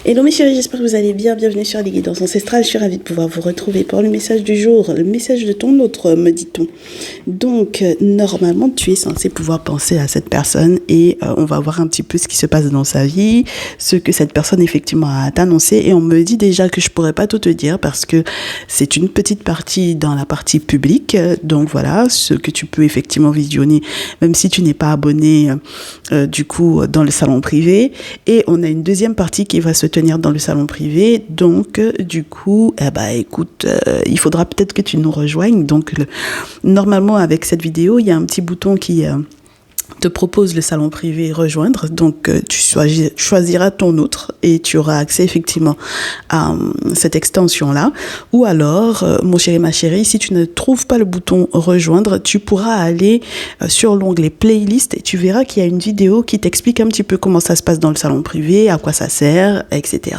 Hello mes chéris, j'espère que vous allez bien. Bienvenue sur les guidances ancestrales. Je suis ravie de pouvoir vous retrouver pour le message du jour, le message de ton autre, me dit-on. Donc, normalement, tu es censé pouvoir penser à cette personne et on va voir un petit peu ce qui se passe dans sa vie, ce que cette personne effectivement a annoncé. Et on me dit déjà que je pourrais pas tout te dire parce que c'est une petite partie dans la partie publique. Donc voilà, ce que tu peux effectivement visionner, même si tu n'es pas abonné du coup dans le salon privé. Et on a une deuxième partie qui va se tenir dans le salon privé. Donc, du coup, écoute, il faudra peut-être que tu nous rejoignes. Donc, normalement, avec cette vidéo, il y a un petit bouton qui te propose le salon privé rejoindre. Donc, tu choisiras ton autre et tu auras accès effectivement à cette extension-là. Ou alors, mon chéri, ma chérie, si tu ne trouves pas le bouton rejoindre, tu pourras aller sur l'onglet playlist et tu verras qu'il y a une vidéo qui t'explique un petit peu comment ça se passe dans le salon privé, à quoi ça sert, etc.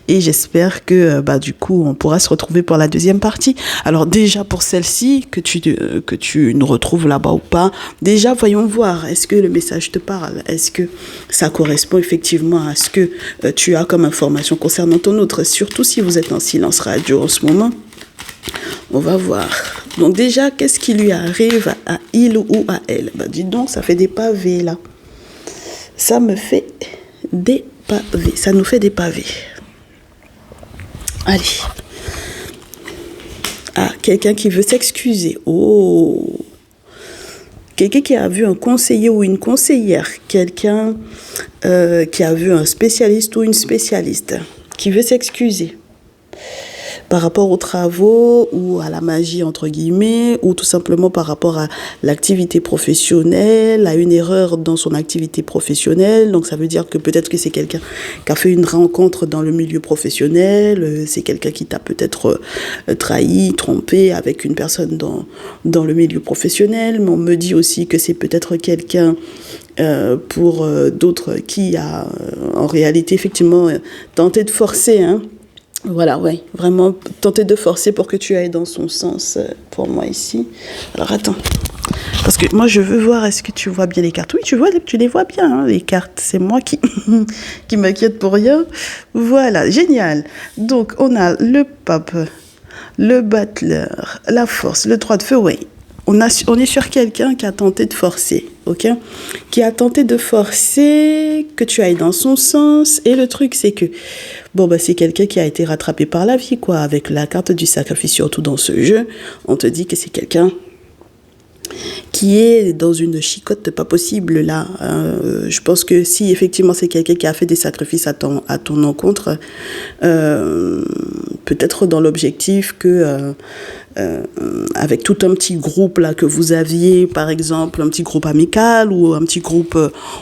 Et j'espère que, du coup, on pourra se retrouver pour la deuxième partie. Alors, déjà, pour celle-ci, que tu nous retrouves là-bas ou pas, déjà, voyons voir. Est-ce que le message te parle? Est-ce que ça correspond effectivement à ce que tu as comme information concernant ton autre? Surtout si vous êtes en silence radio en ce moment. On va voir. Donc déjà, qu'est-ce qui lui arrive à il ou à elle? Dis donc, ça fait des pavés là. Ça me fait des pavés. Ça nous fait des pavés. Allez. Ah, quelqu'un qui veut s'excuser. Oh. Quelqu'un qui a vu un conseiller ou une conseillère, quelqu'un qui a vu un spécialiste ou une spécialiste, qui veut s'excuser par rapport aux travaux ou à la magie entre guillemets, ou tout simplement par rapport à l'activité professionnelle, à une erreur dans son activité professionnelle. Donc ça veut dire que peut-être que c'est quelqu'un qui a fait une rencontre dans le milieu professionnel, c'est quelqu'un qui t'a peut-être trahi, trompé avec une personne dans le milieu professionnel, mais on me dit aussi que c'est peut-être quelqu'un pour d'autres qui a en réalité effectivement tenté de forcer, Voilà, ouais, vraiment tenter de forcer pour que tu ailles dans son sens pour moi ici. Alors attends, parce que moi je veux voir, est-ce que tu vois bien les cartes? Oui, tu les vois bien, les cartes, c'est moi qui m'inquiète pour rien. Voilà, génial. Donc on a le pape, le battleur, la force, le 3 de feu, oui. On est sur quelqu'un qui a tenté de forcer, ok? Qui a tenté de forcer que tu ailles dans son sens. Et le truc, c'est que, c'est quelqu'un qui a été rattrapé par la vie, quoi. Avec la carte du sacrifice, surtout dans ce jeu, on te dit que c'est quelqu'un qui est dans une chicotte pas possible, là. Je pense que si, effectivement, c'est quelqu'un qui a fait des sacrifices à ton encontre, peut-être dans l'objectif que... avec tout un petit groupe là que vous aviez, par exemple un petit groupe amical ou un petit groupe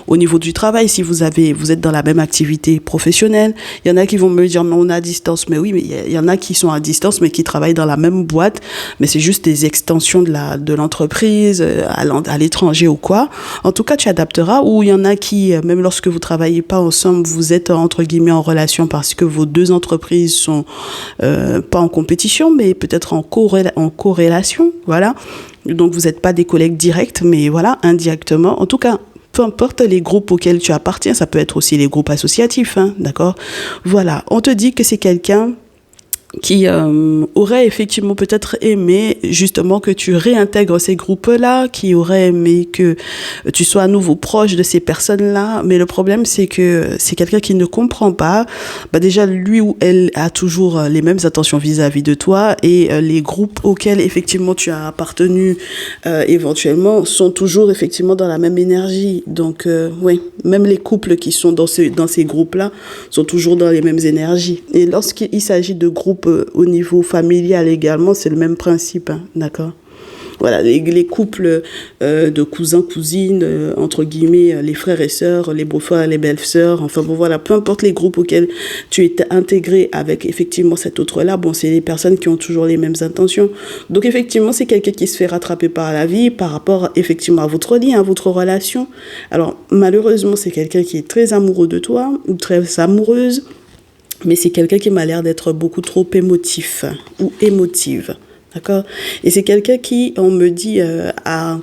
au niveau du travail, si vous êtes dans la même activité professionnelle. Il y en a qui vont me dire mais on est à distance, mais oui, mais il y en a qui sont à distance mais qui travaillent dans la même boîte, mais c'est juste des extensions de l'entreprise à l'étranger ou quoi. En tout cas, tu adapteras. Ou il y en a qui, même lorsque vous travaillez pas ensemble, vous êtes entre guillemets en relation parce que vos deux entreprises sont pas en compétition, mais peut-être en corrélation, voilà. Donc vous n'êtes pas des collègues directs, mais voilà, indirectement. En tout cas, peu importe les groupes auxquels tu appartiens, ça peut être aussi les groupes associatifs, d'accord? Voilà, on te dit que c'est quelqu'un qui aurait effectivement peut-être aimé justement que tu réintègres ces groupes-là, qui aurait aimé que tu sois à nouveau proche de ces personnes-là, mais le problème c'est que c'est quelqu'un qui ne comprend pas. Déjà lui ou elle a toujours les mêmes intentions vis-à-vis de toi et les groupes auxquels effectivement tu as appartenu éventuellement sont toujours effectivement dans la même énergie. Donc oui, même les couples qui sont dans ces groupes-là sont toujours dans les mêmes énergies. Et lorsqu'il s'agit de groupes au niveau familial également, c'est le même principe, d'accord? Voilà, les couples de cousins, cousines, entre guillemets, les frères et sœurs, les beaux-frères et les belles-sœurs, enfin bon voilà, peu importe les groupes auxquels tu es intégré avec effectivement cet autre-là, c'est les personnes qui ont toujours les mêmes intentions. Donc effectivement, c'est quelqu'un qui se fait rattraper par la vie par rapport effectivement à votre lien, à votre relation. Alors malheureusement, c'est quelqu'un qui est très amoureux de toi ou très amoureuse, mais c'est quelqu'un qui m'a l'air d'être beaucoup trop émotif ou émotive, d'accord? Et c'est quelqu'un qui, on me dit, a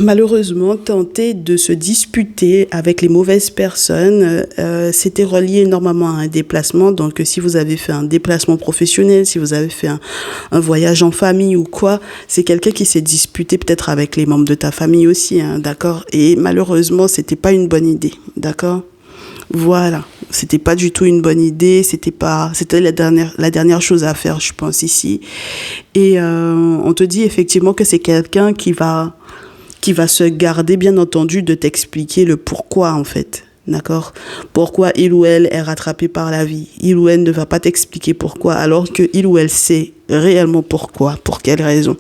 Malheureusement, tenter de se disputer avec les mauvaises personnes, c'était relié énormément à un déplacement. Donc, si vous avez fait un déplacement professionnel, si vous avez fait un voyage en famille ou quoi, c'est quelqu'un qui s'est disputé peut-être avec les membres de ta famille aussi, hein, d'accord? Et malheureusement, c'était pas une bonne idée, d'accord? Voilà, c'était pas du tout une bonne idée, c'était la dernière chose à faire, je pense ici. Et on te dit effectivement que c'est quelqu'un qui va se garder, bien entendu, de t'expliquer le pourquoi en fait. D'accord? Pourquoi il ou elle est rattrapé par la vie. Il ou elle ne va pas t'expliquer pourquoi, alors que il ou elle sait réellement pourquoi, pour quelle raison.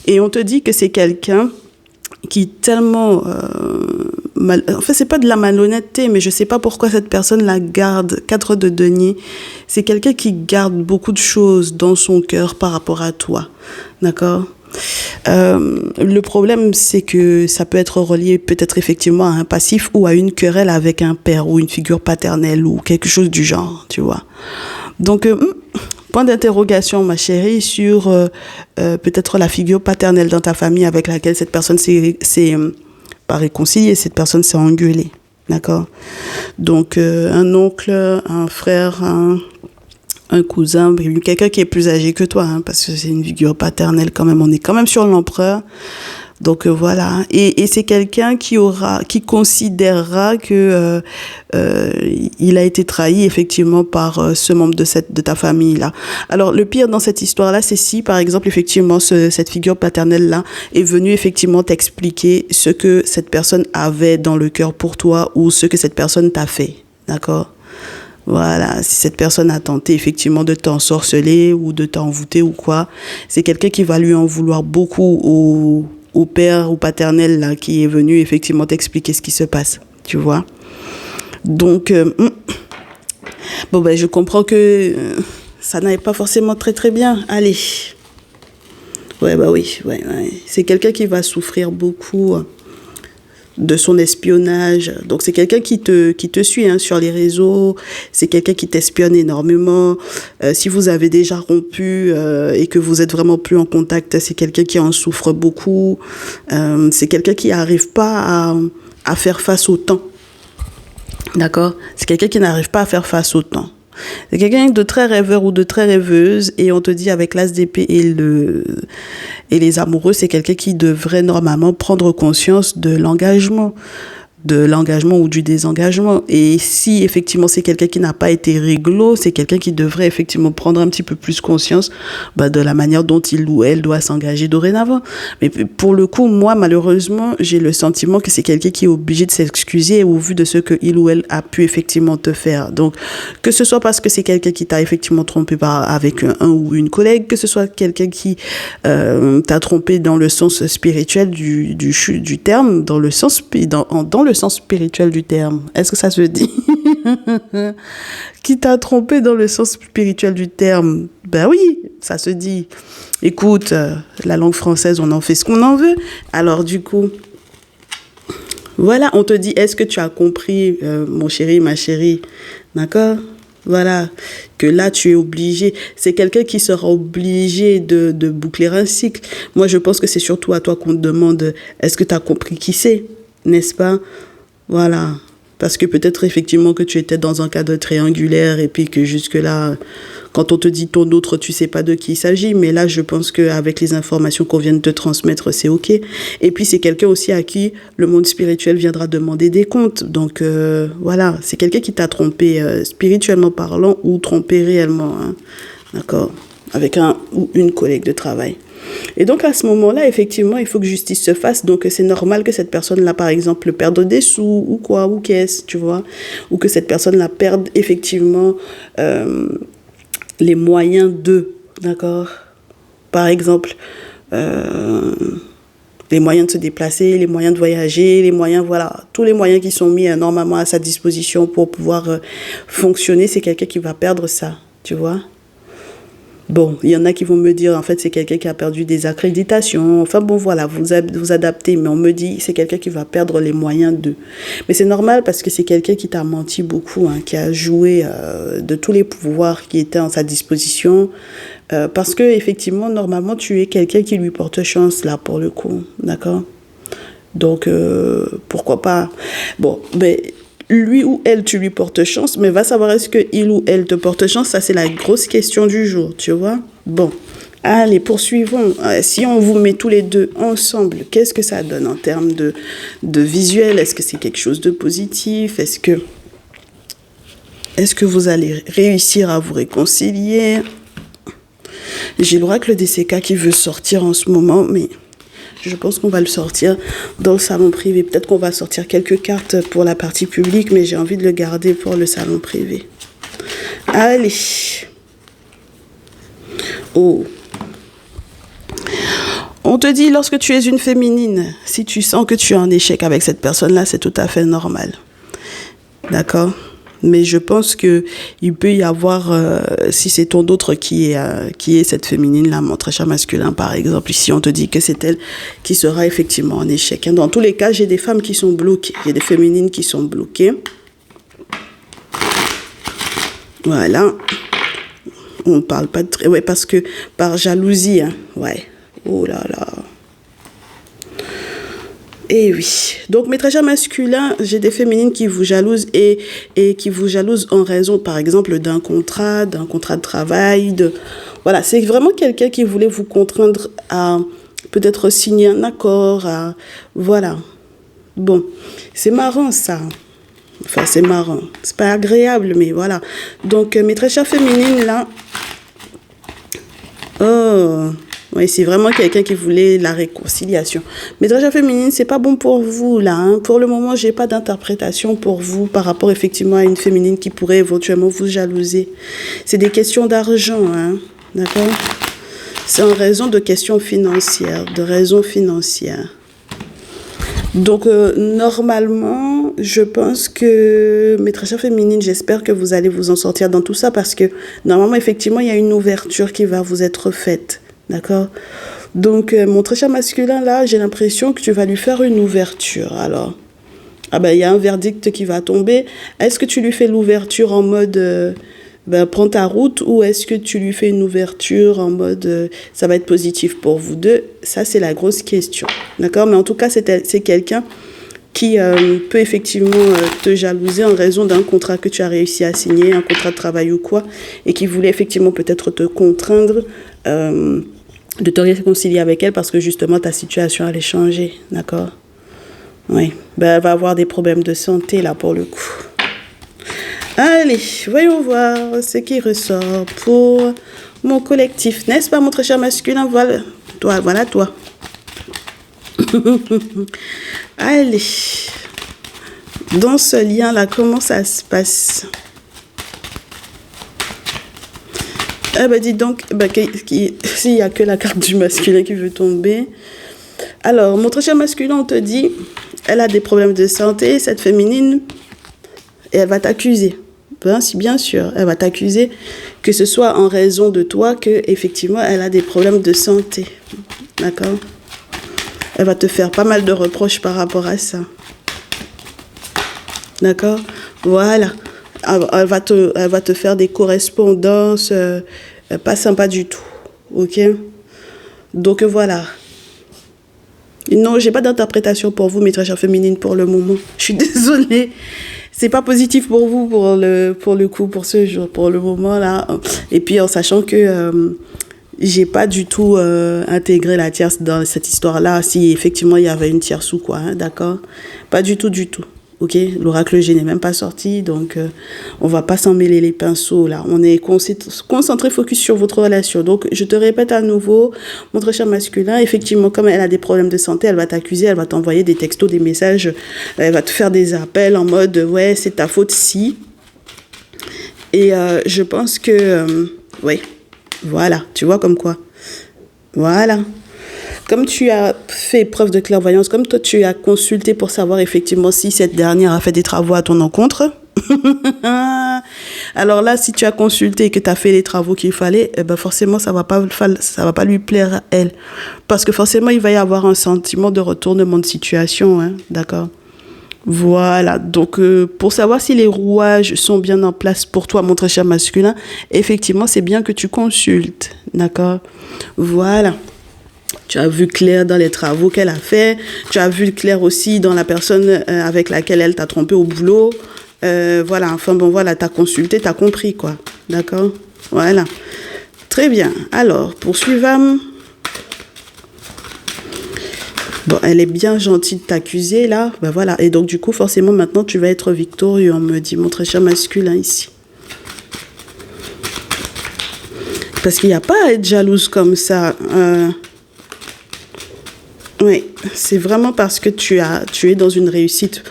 Et on te dit que c'est quelqu'un qui tellement en fait c'est pas de la malhonnêteté, mais je sais pas pourquoi cette personne la garde 4 de denier. C'est quelqu'un qui garde beaucoup de choses dans son cœur par rapport à toi, d'accord? Le problème, c'est que ça peut être relié peut-être effectivement à un passif ou à une querelle avec un père ou une figure paternelle ou quelque chose du genre, tu vois. Donc point d'interrogation, ma chérie, sur peut-être la figure paternelle dans ta famille avec laquelle cette personne s'est pas réconciliée, cette personne s'est engueulée. D'accord? Donc, un oncle, un frère, un cousin, quelqu'un qui est plus âgé que toi, hein, parce que c'est une figure paternelle quand même. On est quand même sur l'empereur. Donc voilà, et c'est quelqu'un qui considérera que il a été trahi effectivement par ce membre de ta famille là. Alors le pire dans cette histoire là, c'est si par exemple effectivement cette figure paternelle là est venue effectivement t'expliquer ce que cette personne avait dans le cœur pour toi ou ce que cette personne t'a fait, d'accord? Voilà, si cette personne a tenté effectivement de t'ensorceler ou de t'envoûter ou quoi, c'est quelqu'un qui va lui en vouloir beaucoup au père ou paternel là, qui est venu effectivement t'expliquer ce qui se passe, tu vois. Donc, bon ben je comprends que ça n'aille pas forcément très très bien. Allez. Ouais, bah oui, ouais. C'est quelqu'un qui va souffrir beaucoup de son espionnage. Donc c'est quelqu'un qui te suit hein, sur les réseaux, c'est quelqu'un qui t'espionne énormément. Si vous avez déjà rompu et que vous êtes vraiment plus en contact, c'est quelqu'un qui en souffre beaucoup. C'est quelqu'un qui n'arrive pas à faire face au temps. D'accord? C'est quelqu'un qui n'arrive pas à faire face au temps. C'est quelqu'un de très rêveur ou de très rêveuse et on te dit avec l'as d'épée et les amoureux, c'est quelqu'un qui devrait normalement prendre conscience de l'engagement ou du désengagement. Et si effectivement c'est quelqu'un qui n'a pas été réglo, c'est quelqu'un qui devrait effectivement prendre un petit peu plus conscience de la manière dont il ou elle doit s'engager dorénavant. Mais pour le coup, moi malheureusement, j'ai le sentiment que c'est quelqu'un qui est obligé de s'excuser au vu de ce que il ou elle a pu effectivement te faire. Donc que ce soit parce que c'est quelqu'un qui t'a effectivement trompé avec un ou une collègue, que ce soit quelqu'un qui t'a trompé dans le sens spirituel du terme, dans le sens spirituel du terme. Est-ce que ça se dit? Qui t'a trompé dans le sens spirituel du terme? Ben oui, ça se dit. Écoute, la langue française, on en fait ce qu'on en veut. Alors du coup, voilà, on te dit, est-ce que tu as compris, mon chéri, ma chérie? D'accord? Voilà, que là tu es obligé, c'est quelqu'un qui sera obligé de boucler un cycle. Moi je pense que c'est surtout à toi qu'on te demande, est-ce que tu as compris qui c'est? N'est-ce pas? Voilà. Parce que peut-être effectivement que tu étais dans un cadre triangulaire et puis que jusque-là, quand on te dit ton autre, tu sais pas de qui il s'agit. Mais là, je pense qu'avec les informations qu'on vient de te transmettre, c'est OK. Et puis, c'est quelqu'un aussi à qui le monde spirituel viendra demander des comptes. Donc, voilà, c'est quelqu'un qui t'a trompé spirituellement parlant ou trompé réellement. Hein. D'accord? Avec un ou une collègue de travail. Et donc à ce moment-là, effectivement, il faut que justice se fasse. Donc c'est normal que cette personne-là, par exemple, perde des sous ou quoi, ou qu'est-ce, tu vois. Ou que cette personne-là perde effectivement les moyens de, d'accord. Par exemple, les moyens de se déplacer, les moyens de voyager, les moyens, voilà, tous les moyens qui sont mis normalement à sa disposition pour pouvoir fonctionner, c'est quelqu'un qui va perdre ça, tu vois. Bon, il y en a qui vont me dire, en fait, c'est quelqu'un qui a perdu des accréditations. Enfin bon, voilà, vous adaptez. Mais on me dit, c'est quelqu'un qui va perdre les moyens d'eux. Mais c'est normal parce que c'est quelqu'un qui t'a menti beaucoup, hein, qui a joué de tous les pouvoirs qui étaient en sa disposition Parce que effectivement, normalement, tu es quelqu'un qui lui porte chance, là, pour le coup. D'accord? Donc, pourquoi pas? Bon, ben, lui ou elle, tu lui portes chance, mais va savoir est-ce que il ou elle te porte chance, ça c'est la grosse question du jour, tu vois. Bon, allez, poursuivons. Si on vous met tous les deux ensemble, qu'est-ce que ça donne en termes de visuel? Est-ce que c'est quelque chose de positif? Est-ce que vous allez réussir à vous réconcilier? J'ai l'oracle DCK qui veut sortir en ce moment, mais je pense qu'on va le sortir dans le salon privé. Peut-être qu'on va sortir quelques cartes pour la partie publique, mais j'ai envie de le garder pour le salon privé. Allez. Oh. On te dit, lorsque tu es une féminine, si tu sens que tu es en échec avec cette personne-là, c'est tout à fait normal. D'accord ? Mais je pense que il peut y avoir, si c'est ton autre qui est cette féminine-là, mon très cher masculin, par exemple, ici on te dit que c'est elle qui sera effectivement en échec. Dans tous les cas, j'ai des femmes qui sont bloquées, j'ai des féminines qui sont bloquées. Voilà. On ne parle pas de... Ouais, parce que par jalousie, hein. Ouais. Oh là là. Et oui. Donc, mes très chers masculins, j'ai des féminines qui vous jalousent et qui vous jalousent en raison, par exemple, d'un contrat de travail. Voilà, c'est vraiment quelqu'un qui voulait vous contraindre à peut-être signer un accord. Voilà. Bon, c'est marrant ça. Enfin, c'est marrant. C'est pas agréable, mais voilà. Donc, mes très chères féminines, là... Oh... Oui, c'est vraiment quelqu'un qui voulait la réconciliation. Mais déjà féminine, c'est pas bon pour vous, là. Hein. Pour le moment, j'ai pas d'interprétation pour vous par rapport, effectivement, à une féminine qui pourrait éventuellement vous jalouser. C'est des questions d'argent, hein. D'accord? C'est en raison de questions financières, de raisons financières. Donc, normalement, je pense que, mes très chères féminines, j'espère que vous allez vous en sortir dans tout ça parce que, normalement, effectivement, il y a une ouverture qui va vous être faite. D'accord? Donc, mon très cher masculin, là, j'ai l'impression que tu vas lui faire une ouverture. Alors, il y a un verdict qui va tomber. Est-ce que tu lui fais l'ouverture en mode, prends ta route, ou est-ce que tu lui fais une ouverture en mode, ça va être positif pour vous deux? Ça, c'est la grosse question. D'accord? Mais en tout cas, c'est quelqu'un qui peut effectivement te jalouser en raison d'un contrat que tu as réussi à signer, un contrat de travail ou quoi, et qui voulait effectivement peut-être te contraindre de te réconcilier avec elle parce que justement ta situation allait changer, d'accord? Oui, elle va avoir des problèmes de santé là pour le coup. Allez, voyons voir ce qui ressort pour mon collectif, n'est-ce pas mon très cher masculin? Voilà toi. Allez, dans ce lien-là, comment ça se passe? Dis donc, s'il n'y a que la carte du masculin qui veut tomber. Alors, mon très cher masculin, on te dit, elle a des problèmes de santé, cette féminine, et elle va t'accuser. Bien sûr, elle va t'accuser que ce soit en raison de toi que effectivement elle a des problèmes de santé. D'accord? Elle va te faire pas mal de reproches par rapport à ça. D'accord? Voilà. Elle va te faire des correspondances pas sympas du tout. Ok? Donc voilà. Non, j'ai pas d'interprétation pour vous, mes très chères féminines, pour le moment. Je suis désolée. C'est pas positif pour vous pour le coup, pour ce jour, pour le moment là. Et puis en sachant que j'ai pas du tout intégré la tierce dans cette histoire-là, si effectivement il y avait une tierce ou quoi, hein, d'accord? Pas du tout. Ok, l'oracle G n'est même pas sorti, donc on va pas s'en mêler les pinceaux là. On est concentré, focus sur votre relation. Donc je te répète à nouveau, mon très cher masculin, effectivement, comme elle a des problèmes de santé, elle va t'accuser, elle va t'envoyer des textos, des messages, elle va te faire des appels en mode ouais, c'est ta faute si. Et je pense que ouais, voilà, tu vois comme quoi. Voilà. Comme tu as fait preuve de clairvoyance, comme toi tu as consulté pour savoir effectivement si cette dernière a fait des travaux à ton encontre, alors là, si tu as consulté et que tu as fait les travaux qu'il fallait, forcément, ça va pas lui plaire à elle. Parce que forcément, il va y avoir un sentiment de retournement de situation, hein, d'accord? Voilà, donc pour savoir si les rouages sont bien en place pour toi, mon très cher masculin, effectivement, c'est bien que tu consultes, d'accord? Voilà. Tu as vu clair dans les travaux qu'elle a fait, tu as vu clair aussi dans la personne avec laquelle elle t'a trompé au boulot. Voilà, enfin bon, voilà, t'as consulté, t'as compris, quoi, d'accord? Voilà. Très bien. Alors, poursuivons. Bon, elle est bien gentille de t'accuser, là. Ben voilà. Et donc, du coup, forcément, maintenant, tu vas être victorieux, on me dit, mon très cher masculin, ici. Parce qu'il n'y a pas à être jalouse comme ça. Oui, c'est vraiment parce que tu es dans une réussite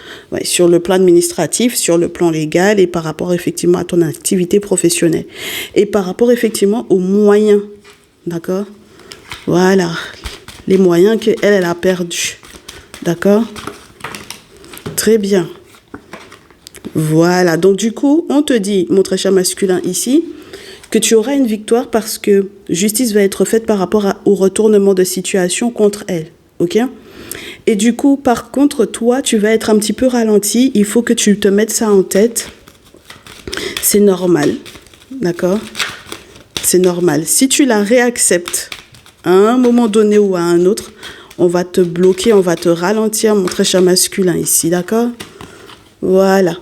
sur le plan administratif, sur le plan légal et par rapport, effectivement, à ton activité professionnelle. Et par rapport, effectivement, aux moyens. D'accord? Voilà. Les moyens qu'elle a perdus. D'accord? Très bien. Voilà. Donc, du coup, on te dit, mon très cher masculin ici, que tu auras une victoire parce que justice va être faite par rapport au retournement de situation contre elle. OK? Et du coup, par contre, toi, tu vas être un petit peu ralenti. Il faut que tu te mettes ça en tête. C'est normal. D'accord? C'est normal. Si tu la réacceptes, à un moment donné ou à un autre, on va te bloquer, on va te ralentir, mon très cher masculin ici, d'accord? Voilà.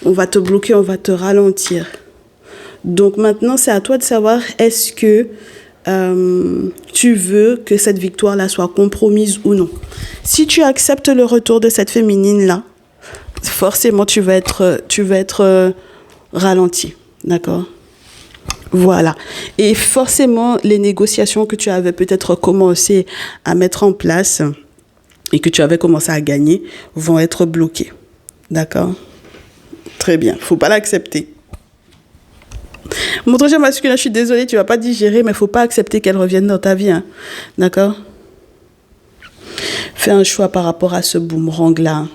On va te bloquer, on va te ralentir. Donc maintenant, c'est à toi de savoir, est-ce que tu veux que cette victoire-là soit compromise ou non? Si tu acceptes le retour de cette féminine-là, forcément, tu vas être ralenti, d'accord? Voilà. Et forcément, les négociations que tu avais peut-être commencé à mettre en place et que tu avais commencé à gagner vont être bloquées. D'accord? Très bien. Faut pas l'accepter. Mon très cher masculin, je suis désolée, tu vas pas digérer, mais faut pas accepter qu'elle revienne dans ta vie. Hein. D'accord? Fais un choix par rapport à ce boomerang-là.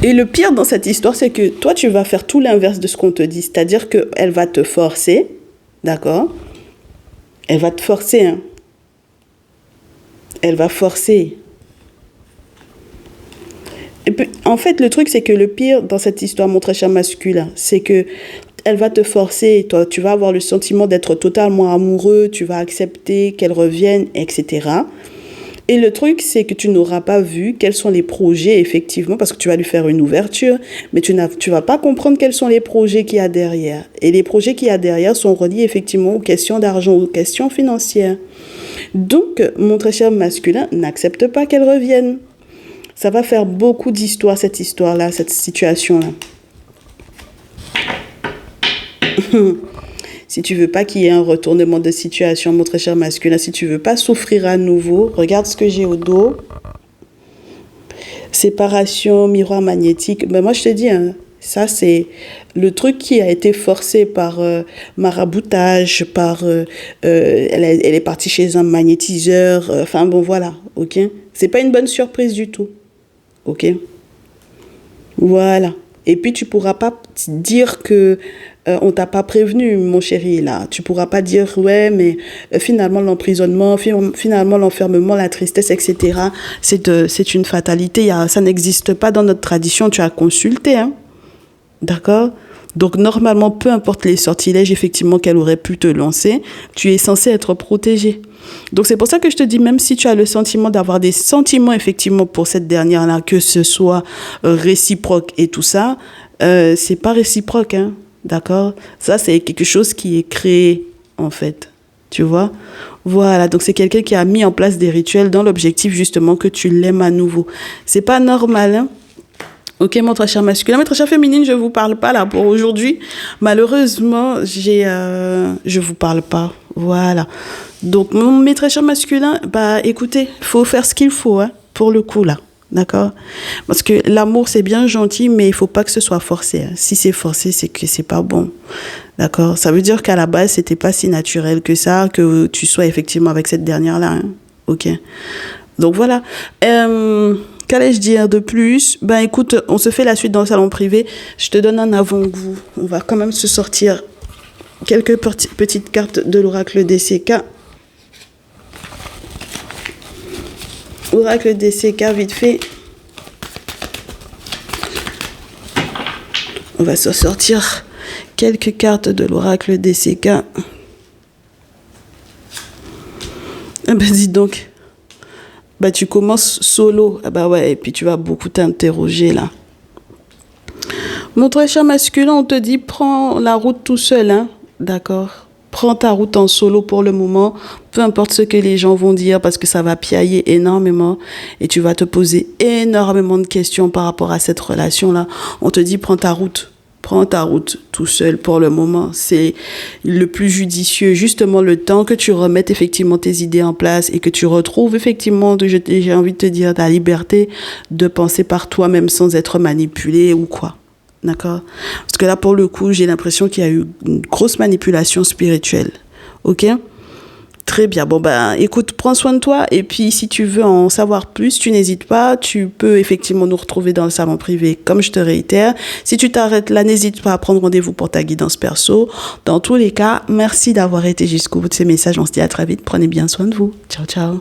Et le pire dans cette histoire, c'est que toi, tu vas faire tout l'inverse de ce qu'on te dit. C'est-à-dire qu'elle va te forcer, d'accord? Elle va te forcer, hein? Elle va forcer. Et puis, en fait, le truc, c'est que le pire dans cette histoire, mon très cher masculin, c'est que elle va te forcer, toi, tu vas avoir le sentiment d'être totalement amoureux, tu vas accepter qu'elle revienne, etc. Et le truc, c'est que tu n'auras pas vu quels sont les projets, effectivement, parce que tu vas lui faire une ouverture, mais tu ne vas pas comprendre quels sont les projets qu'il y a derrière. Et les projets qu'il y a derrière sont reliés, effectivement, aux questions d'argent, aux questions financières. Donc, mon très cher masculin, n'accepte pas qu'elle revienne. Ça va faire beaucoup d'histoires, cette histoire-là, cette situation-là. Si tu veux pas qu'il y ait un retournement de situation, mon très cher masculin, si tu veux pas souffrir à nouveau, regarde ce que j'ai au dos. Séparation, miroir magnétique. Ben moi, je te dis, hein, ça, c'est le truc qui a été forcé par maraboutage, par... elle est partie chez un magnétiseur. Enfin, bon, voilà, ok? C'est pas une bonne surprise du tout, ok? Voilà. Et puis, tu pourras pas dire que on t'a pas prévenu, mon chéri, là. Tu pourras pas dire, ouais, mais finalement, l'emprisonnement, finalement, l'enfermement, la tristesse, etc., c'est une fatalité. Ça n'existe pas dans notre tradition. Tu as consulté, hein. D'accord? Donc, normalement, peu importe les sortilèges, effectivement, qu'elle aurait pu te lancer, tu es censé être protégé. Donc, c'est pour ça que je te dis, même si tu as le sentiment d'avoir des sentiments, effectivement, pour cette dernière-là, que ce soit réciproque et tout ça, c'est pas réciproque, hein. D'accord? Ça, c'est quelque chose qui est créé, en fait. Tu vois? Voilà. Donc, c'est quelqu'un qui a mis en place des rituels dans l'objectif, justement, que tu l'aimes à nouveau. C'est pas normal, hein? Ok, mon très cher masculin. Mais très cher féminine, je vous parle pas là pour aujourd'hui. Malheureusement, je vous parle pas. Voilà. Donc, mes très chers masculins, bah, écoutez, faut faire ce qu'il faut, hein, pour le coup, là. D'accord? Parce que l'amour, c'est bien gentil, mais il faut pas que ce soit forcé. Hein. Si c'est forcé, c'est que c'est pas bon. D'accord? Ça veut dire qu'à la base, c'était pas si naturel que ça, que tu sois effectivement avec cette dernière-là. Hein. Ok? Donc, voilà. Qu'allais-je dire de plus? Ben, écoute, on se fait la suite dans le salon privé. Je te donne un avant-goût. On va quand même se sortir quelques petites cartes de l'oracle DCK. Oracle DCK, vite fait. On va se sortir quelques cartes de l'oracle DCK. Ah ben dis donc. Bah tu commences solo. Ah bah ouais, et puis tu vas beaucoup t'interroger là. Mon très cher masculin, on te dit prends la route tout seul, hein. D'accord? Prends ta route en solo pour le moment, peu importe ce que les gens vont dire parce que ça va piailler énormément et tu vas te poser énormément de questions par rapport à cette relation-là. On te dit prends ta route. Prends ta route tout seul pour le moment. C'est le plus judicieux. Justement, le temps que tu remettes effectivement tes idées en place et que tu retrouves effectivement, j'ai envie de te dire, ta liberté de penser par toi-même sans être manipulé ou quoi. D'accord? Parce que là, pour le coup, j'ai l'impression qu'il y a eu une grosse manipulation spirituelle. OK? Très bien. Bon, ben, écoute, prends soin de toi. Et puis, si tu veux en savoir plus, tu n'hésites pas. Tu peux effectivement nous retrouver dans le salon privé, comme je te réitère. Si tu t'arrêtes là, n'hésite pas à prendre rendez-vous pour ta guidance perso. Dans tous les cas, merci d'avoir été jusqu'au bout de ces messages. On se dit à très vite. Prenez bien soin de vous. Ciao, ciao.